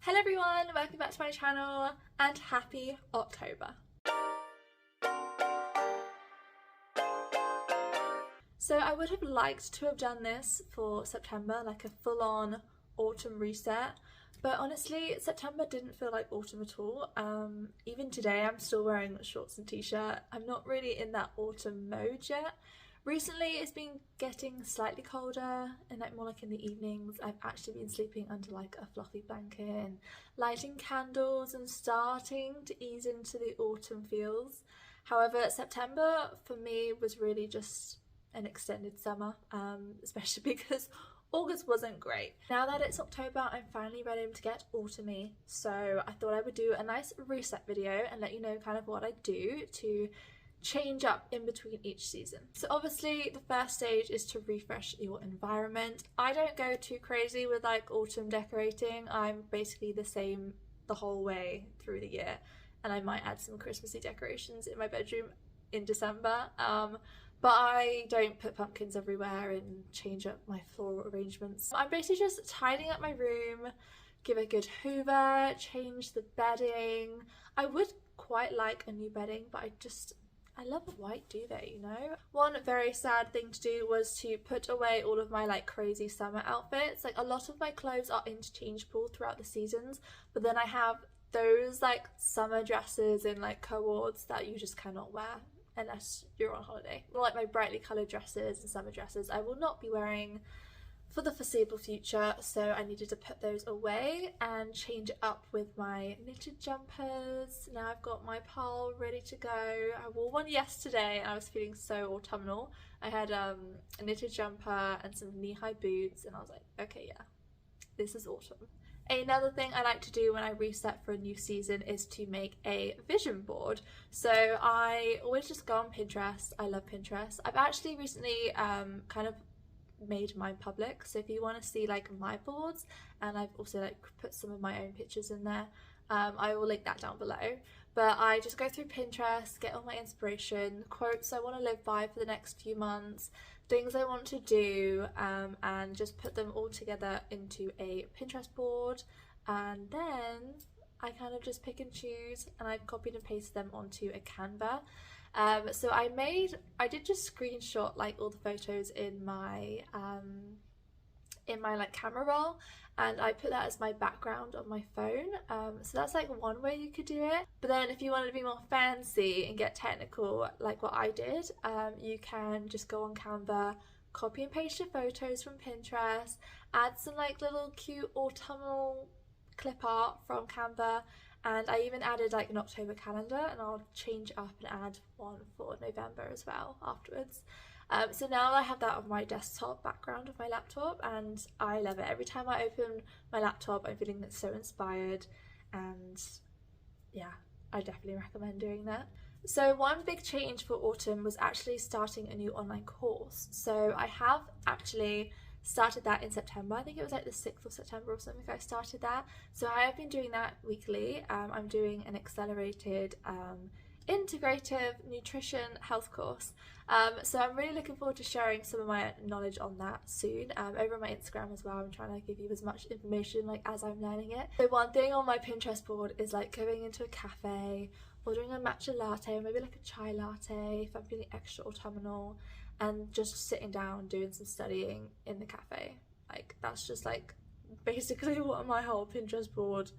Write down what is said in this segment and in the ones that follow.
Hello everyone, welcome back to my channel and happy October. So I would have liked to have done this for September, like a full-on autumn reset, but honestly September didn't feel like autumn at all. Even today I'm still wearing shorts and t-shirt. I'm not really in that autumn mode yet. Recently it's been getting slightly colder and more like in the evenings. I've actually been sleeping under like a fluffy blanket and lighting candles and starting to ease into the autumn feels. However, September for me was really just an extended summer, especially because August wasn't great. Now that it's October, I'm finally ready to get autumny, so I thought I would do a nice reset video and let you know kind of what I do to change up in between each season. So obviously the first stage is to refresh your environment. I don't go too crazy with like autumn decorating. I'm basically the same the whole way through the year, and I might add some Christmassy decorations in my bedroom in December, but I don't put pumpkins everywhere and change up my floral arrangements. I'm basically just tidying up my room, give a good hoover, change the bedding. I would quite like a new bedding, but I love a white duvet, you know? One very sad thing to do was to put away all of my like crazy summer outfits. Like a lot of my clothes are interchangeable throughout the seasons, but then I have those like summer dresses in like cohorts that you just cannot wear unless you're on holiday. Like my brightly coloured dresses and summer dresses I will not be wearing for the foreseeable future, so I needed to put those away and change it up with my knitted jumpers. Now I've got my pile ready to go. I wore one yesterday and I was feeling so autumnal. I had a knitted jumper and some knee-high boots and I was like, okay, yeah, this is autumn. Another thing I like to do when I reset for a new season is to make a vision board. So I always just go on Pinterest. I love Pinterest. I've actually recently kind of made mine public, so if you want to see like my boards, and I've also like put some of my own pictures in there, I will link that down below. But I just go through Pinterest, get all my inspiration, quotes I want to live by for the next few months, things I want to do, and just put them all together into a Pinterest board, and then I kind of just pick and choose, and I've copied and pasted them onto a Canva. So I did just screenshot like all the photos in my like camera roll, and I put that as my background on my phone. So that's like one way you could do it. But then if you wanted to be more fancy and get technical like what I did, you can just go on Canva, copy and paste your photos from Pinterest, add some like little cute autumnal clip art from Canva, and I even added like an October calendar, and I'll change up and add one for November as well afterwards. So now I have that on my desktop background of my laptop, and I love it. Every time I open my laptop I'm feeling so inspired, and yeah, I definitely recommend doing that. So one big change for autumn was actually starting a new online course. So I have actually started that in September. I think it was like the 6th of September or something I started that. So I have been doing that weekly. I'm doing an accelerated integrative nutrition health course. So I'm really looking forward to sharing some of my knowledge on that soon, over on my Instagram as well. I'm trying to give you as much information like as I'm learning it. So one thing on my Pinterest board is like going into a cafe, ordering a matcha latte or maybe like a chai latte if I'm feeling extra autumnal, and just sitting down doing some studying in the cafe. Like that's just like basically what my whole Pinterest board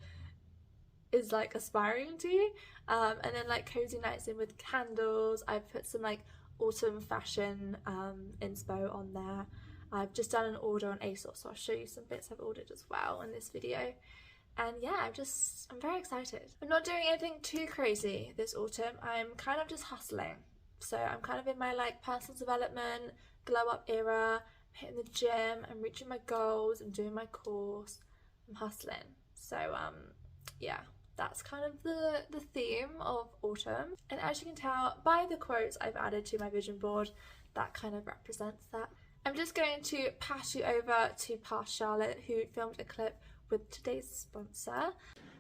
is like aspiring to. And then like cozy nights in with candles. I've put some like autumn fashion inspo on there. I've just done an order on ASOS, so I'll show you some bits I've ordered as well in this video. And yeah, I'm very excited. I'm not doing anything too crazy this autumn. I'm kind of just hustling. So I'm kind of in my like personal development, glow up era. I'm hitting the gym, I'm reaching my goals, I'm doing my course, I'm hustling. So yeah, that's kind of the theme of autumn. And as you can tell by the quotes I've added to my vision board, that kind of represents that. I'm just going to pass you over to past Charlotte, who filmed a clip with today's sponsor.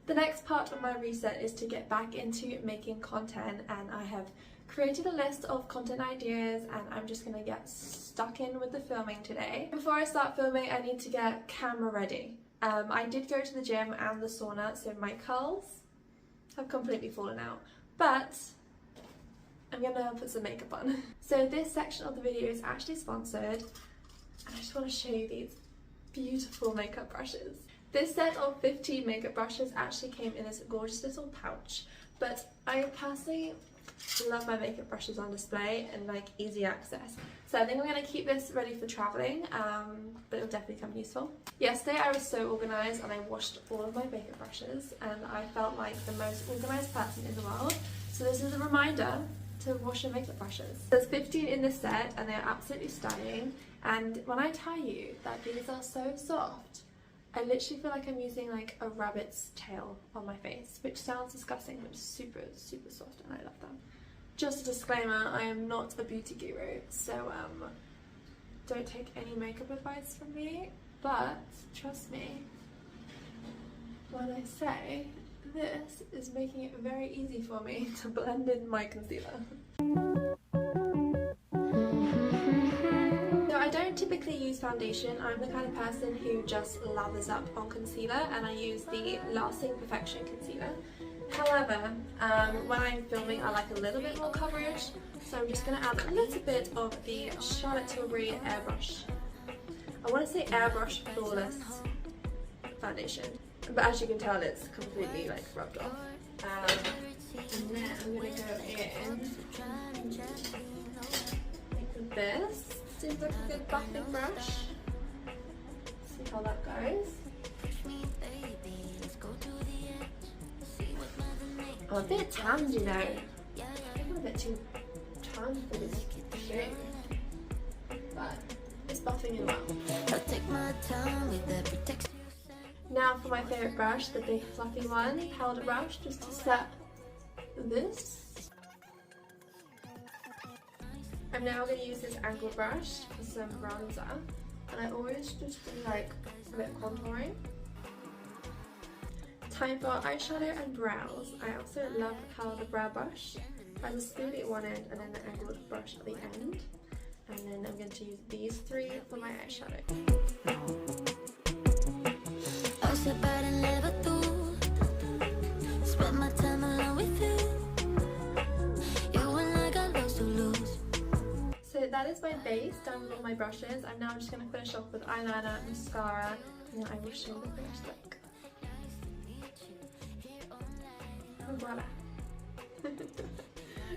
The next part of my reset is to get back into making content, and I have created a list of content ideas and I'm just gonna get stuck in with the filming today. Before I start filming I need to get camera ready. I did go to the gym and the sauna, so my curls have completely fallen out, but I'm gonna put some makeup on. So this section of the video is actually sponsored, and I just want to show you these beautiful makeup brushes. This set of 15 makeup brushes actually came in this gorgeous little pouch, but I personally love my makeup brushes on display and like easy access. So I think I'm going to keep this ready for travelling, but it'll definitely come useful. Yesterday I was so organised and I washed all of my makeup brushes and I felt like the most organised person in the world. So this is a reminder to wash your makeup brushes. There's 15 in this set and they're absolutely stunning, and when I tell you that these are so soft, I literally feel like I'm using like a rabbit's tail on my face, which sounds disgusting, but it's super, super soft and I love them. Just a disclaimer, I am not a beauty guru, so don't take any makeup advice from me, but trust me when I say this is making it very easy for me to blend in my concealer. I don't typically use foundation. I'm the kind of person who just lathers up on concealer, and I use the Lasting Perfection concealer. However, when I'm filming I like a little bit more coverage, so I'm just going to add a little bit of the Charlotte Tilbury Airbrush. I want to say Airbrush Flawless foundation, but as you can tell it's completely like rubbed off. And then I'm going to go in like this. Seems like a good buffing brush. See how that goes. I'm a bit tanned, you know. I'm a bit too tanned for this shade, but it's buffing in well. Now for my favourite brush, the big fluffy one, powder brush, just to set this. I'm now going to use this angle brush for some bronzer, and I always just do like a bit of contouring. Time for eyeshadow and brows. I also love how the brow brush has a spoon at one end and then the angled brush at the end. And then I'm going to use these three for my eyeshadow. So that is my base done with all my brushes. I'm now just going to finish off with eyeliner, mascara, and then I will show the finished look. And voila.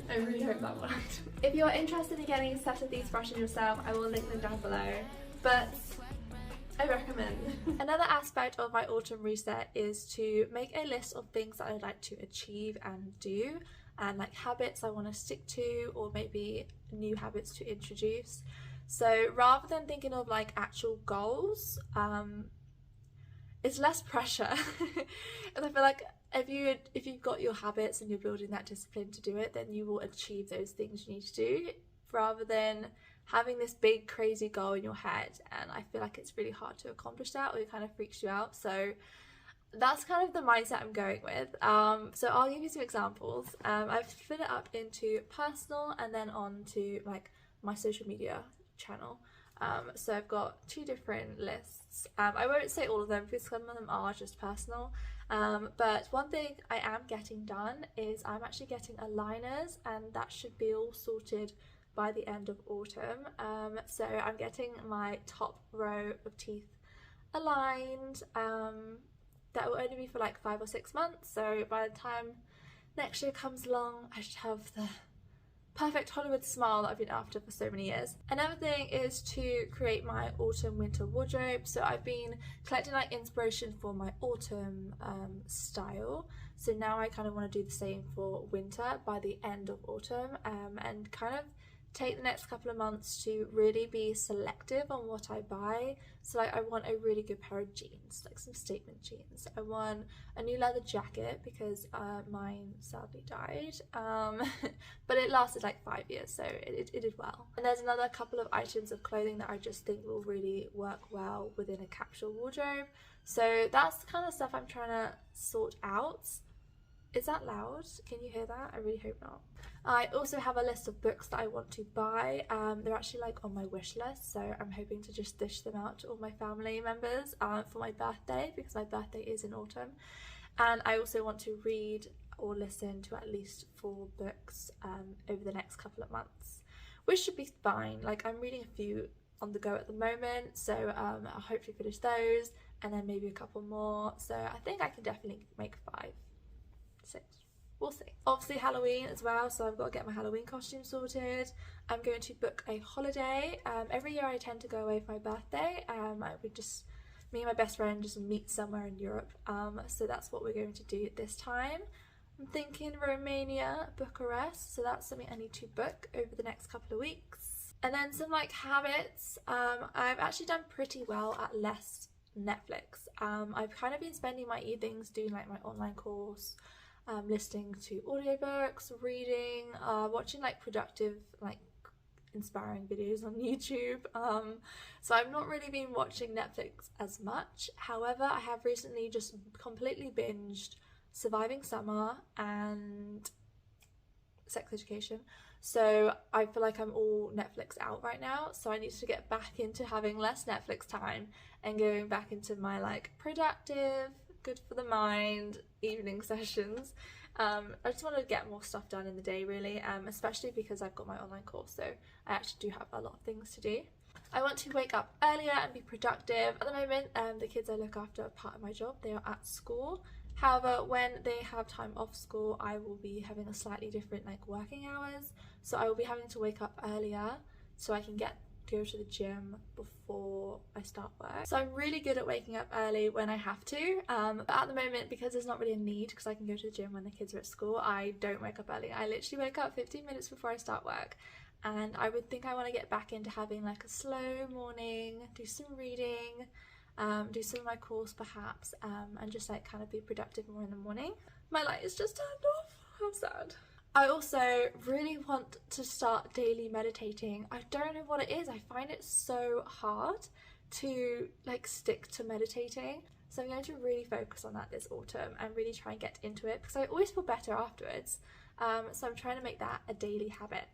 I really hope that worked. If you're interested in getting a set of these brushes yourself, I will link them down below, but I recommend. Another aspect of my autumn reset is to make a list of things that I'd like to achieve and do, and like habits I want to stick to, or maybe new habits to introduce. So rather than thinking of like actual goals, it's less pressure. And I feel like if you've got your habits and you're building that discipline to do it, then you will achieve those things you need to do, rather than having this big crazy goal in your head, and I feel like it's really hard to accomplish that, or it kind of freaks you out. So that's kind of the mindset I'm going with. So I'll give you some examples. I've split it up into personal and then on to like my social media channel. So I've got two different lists. I won't say all of them because some of them are just personal. But one thing I am getting done is I'm actually getting aligners, and that should be all sorted by the end of autumn. So I'm getting my top row of teeth aligned. That will only be for like 5 or 6 months, so by the time next year comes along I should have the perfect Hollywood smile that I've been after for so many years. Another thing is to create my autumn winter wardrobe. So I've been collecting like inspiration for my autumn style, so now I kind of want to do the same for winter by the end of autumn, and kind of take the next couple of months to really be selective on what I buy. So like I want a really good pair of jeans, like some statement jeans. I want a new leather jacket because mine sadly died, but it lasted like 5 years, so it did well. And there's another couple of items of clothing that I just think will really work well within a capsule wardrobe. So that's the kind of stuff I'm trying to sort out. Is that loud? Can you hear that? I really hope not. I also have a list of books that I want to buy. They're actually like on my wish list, so I'm hoping to just dish them out to all my family members for my birthday, because my birthday is in autumn. And I also want to read or listen to at least 4 books over the next couple of months, which should be fine. Like, I'm reading a few on the go at the moment, so I'll hopefully finish those, and then maybe a couple more. So I think I can definitely make 5, 6. We'll see. Obviously Halloween as well, so I've got to get my Halloween costume sorted. I'm going to book a holiday. Every year I tend to go away for my birthday. Me and my best friend just meet somewhere in Europe. So that's what we're going to do this time. I'm thinking Romania, Bucharest, so that's something I need to book over the next couple of weeks. And then some like habits. I've actually done pretty well at less Netflix. I've kind of been spending my evenings doing like my online course, listening to audiobooks, reading, watching like productive, like inspiring videos on YouTube. So I've not really been watching Netflix as much. However, I have recently just completely binged Surviving Summer and Sex Education. So I feel like I'm all Netflix out right now, so I need to get back into having less Netflix time and going back into my like productive, good for the mind evening sessions. I just want to get more stuff done in the day really, especially because I've got my online course, so I actually do have a lot of things to do. I want to wake up earlier and be productive. At the moment, the kids I look after are part of my job. They are at school. However, when they have time off school, I will be having a slightly different like working hours. So I will be having to wake up earlier so I can go to the gym before I start work. So I'm really good at waking up early when I have to, but at the moment, because there's not really a need, because I can go to the gym when the kids are at school, I don't wake up early. I literally wake up 15 minutes before I start work, and I would think I want to get back into having like a slow morning, do some reading, do some of my course perhaps, and just like kind of be productive more in the morning. My light is just turned off. How sad. I also really want to start daily meditating. I don't know what it is. I find it so hard to like stick to meditating. So I'm going to really focus on that this autumn and really try and get into it, because I always feel better afterwards. So I'm trying to make that a daily habit.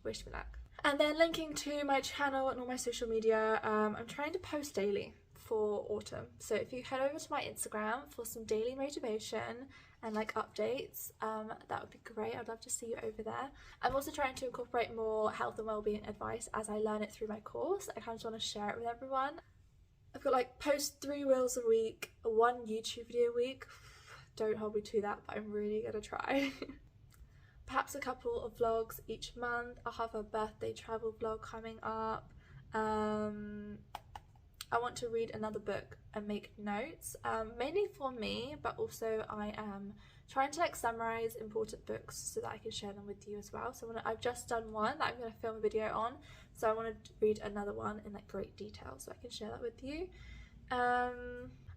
Wish me luck. And then linking to my channel and all my social media, I'm trying to post daily for autumn. So if you head over to my Instagram for some daily motivation and like updates, that would be great. I'd love to see you over there. I'm also trying to incorporate more health and well-being advice as I learn it through my course. I kind of just want to share it with everyone. I've got like post 3 reels a week, 1 YouTube video a week. Don't hold me to that, but I'm really gonna try. Perhaps a couple of vlogs each month. I'll have a birthday travel vlog coming up. I want to read another book and make notes, mainly for me, but also I am trying to like summarize important books so that I can share them with you as well. So I've just done one that I'm going to film a video on, so I want to read another one in like great detail so I can share that with you. I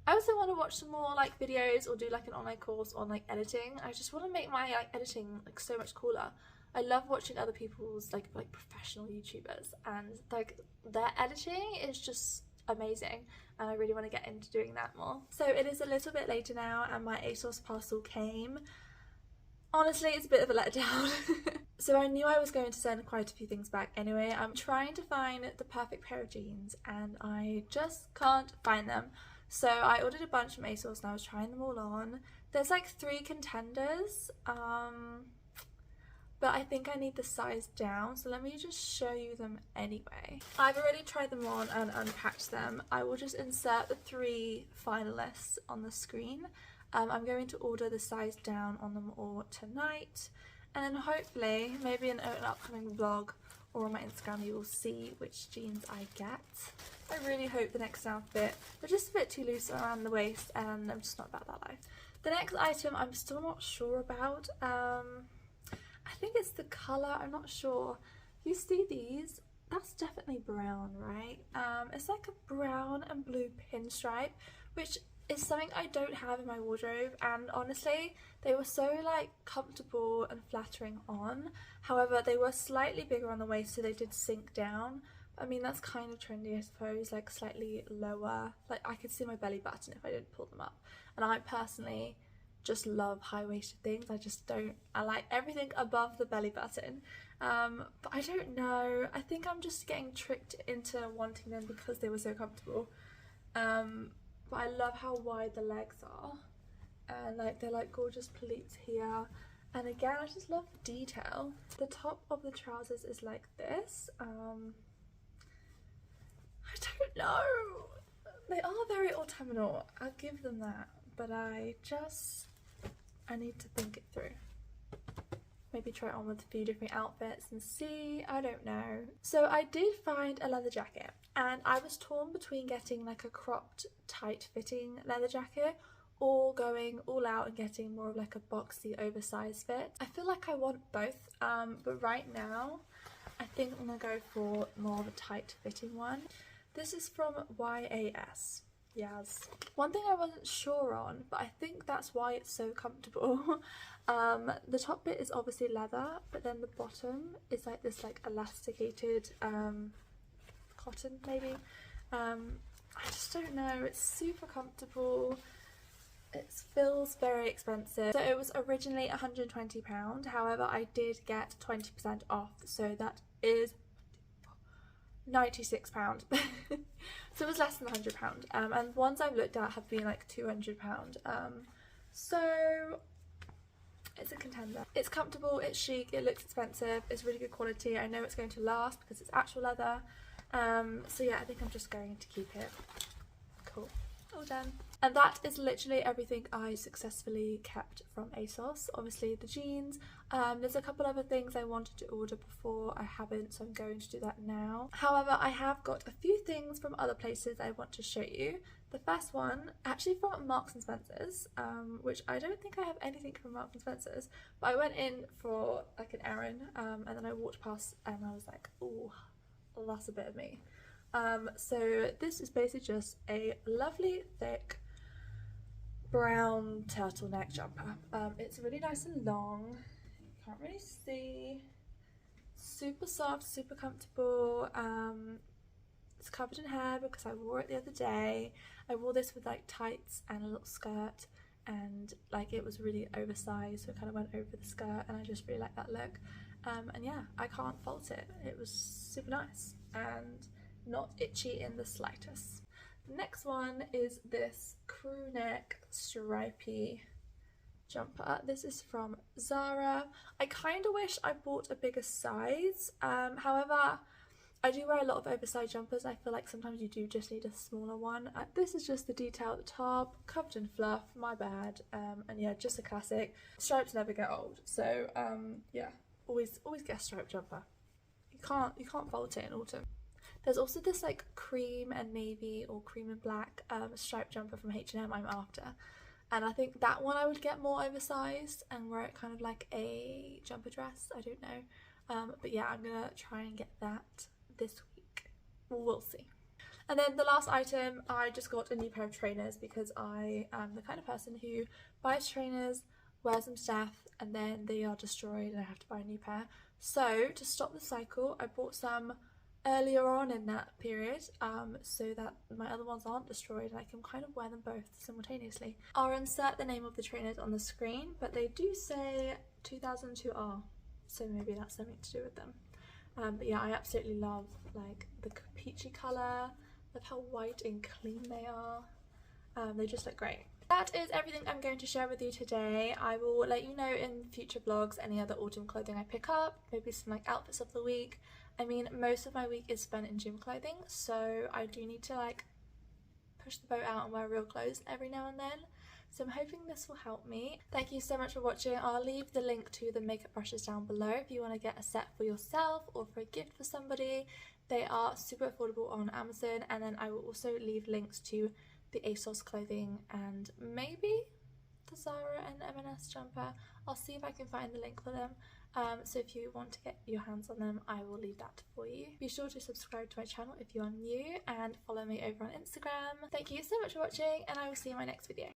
also want to watch some more like videos or do like an online course on like editing. I just want to make my like editing like so much cooler. I love watching other people's like professional YouTubers, and like their editing is just amazing, and I really want to get into doing that more. So it is a little bit later now and my ASOS parcel came. Honestly, it's a bit of a letdown. So I knew I was going to send quite a few things back anyway. I'm trying to find the perfect pair of jeans and I just can't find them. So I ordered a bunch from ASOS and I was trying them all on. There's like 3 contenders, but I think I need the size down, so let me just show you them anyway. I've already tried them on and unpacked them. I will just insert the 3 finalists on the screen. I'm going to order the size down on them all tonight, and then hopefully, maybe in an upcoming vlog or on my Instagram, you will see which jeans I get. I really hope the next outfit, they're just a bit too loose around the waist, and I'm just not about that life. The next item I'm still not sure about. I think it's the colour, I'm not sure. You see these? That's definitely brown, right? It's like a brown and blue pinstripe, which is something I don't have in my wardrobe, and honestly, they were so like comfortable and flattering on. However, they were slightly bigger on the waist, so they did sink down. I mean, that's kind of trendy, I suppose, like slightly lower. Like I could see my belly button if I didn't pull them up. And I personally just love high-waisted things. I like everything above the belly button. But I don't know, I think I'm just getting tricked into wanting them because they were so comfortable. But I love how wide the legs are, and like they're like gorgeous pleats here. And again, I just love the detail. The top of the trousers is like this. I don't know. They are very autumnal, I'll give them that. But I need to think it through. Maybe try it on with a few different outfits and see, I don't know. So I did find a leather jacket, and I was torn between getting like a cropped, tight fitting leather jacket or going all out and getting more of like a boxy, oversized fit. I feel like I want both, but right now I think I'm gonna go for more of a tight fitting one. This is from YAS. Yes. One thing I wasn't sure on, but I think that's why it's so comfortable. The top bit is obviously leather, but then the bottom is like this like elasticated cotton maybe. I just don't know, it's super comfortable. It feels very expensive. So it was originally £120, however I did get 20% off, so that is £96. So it was less than £100, and ones I've looked at have been like £200. So it's a contender. It's comfortable, it's chic, it looks expensive, it's really good quality. I know it's going to last because it's actual leather. So yeah, I think I'm just going to keep it. Cool. All done. And that is literally everything I successfully kept from ASOS. Obviously the jeans. There's a couple other things I wanted to order before, I haven't, so I'm going to do that now. However, I have got a few things from other places I want to show you. The first one, actually from Marks and Spencer's, which I don't think I have anything from Marks and Spencer's, but I went in for like an errand, and then I walked past and I was like, oh, that's a bit of me. So this is basically just a lovely thick brown turtleneck jumper. It's really nice and long, you can't really see, super soft, super comfortable. It's covered in hair because I wore it the other day. I wore this with like tights and a little skirt, and like it was really oversized, so it kind of went over the skirt, and I just really like that look. And yeah, I can't fault it. It was super nice and not itchy in the slightest. The next one is this crew neck stripy jumper. This is from Zara. I kind of wish I bought a bigger size. However, I do wear a lot of oversized jumpers. I feel like sometimes you do just need a smaller one. This is just the detail at the top, covered in fluff, my bad. And yeah, just a classic. Stripes never get old, so yeah, always get a striped jumper. You can't fault it in autumn. There's also this like cream and navy or cream and black striped jumper from H&M I'm after, and I think that one I would get more oversized and wear it kind of like a jumper dress. I don't know, but yeah, I'm gonna try and get that this week. We'll see. And then the last item, I just got a new pair of trainers because I am the kind of person who buys trainers, wears them to death, and then they are destroyed and I have to buy a new pair. So to stop the cycle, I bought some earlier on in that period, so that my other ones aren't destroyed and I can kind of wear them both simultaneously. I'll insert the name of the trainers on the screen, but they do say 2002R, so maybe that's something to do with them. But yeah, I absolutely love like the peachy colour, love how white and clean they are. They just look great. That is everything I'm going to share with you today. I will let you know in future vlogs any other autumn clothing I pick up, maybe some like outfits of the week. I mean, most of my week is spent in gym clothing, so I do need to like push the boat out and wear real clothes every now and then. So I'm hoping this will help me. Thank you so much for watching. I'll leave the link to the makeup brushes down below if you want to get a set for yourself or for a gift for somebody. They are super affordable on Amazon, and then I will also leave links to the ASOS clothing and maybe the Zara and M&S jumper. I'll see if I can find the link for them. So if you want to get your hands on them, I will leave that for you. Be sure to subscribe to my channel if you are new and follow me over on Instagram. Thank you so much for watching, and I will see you in my next video.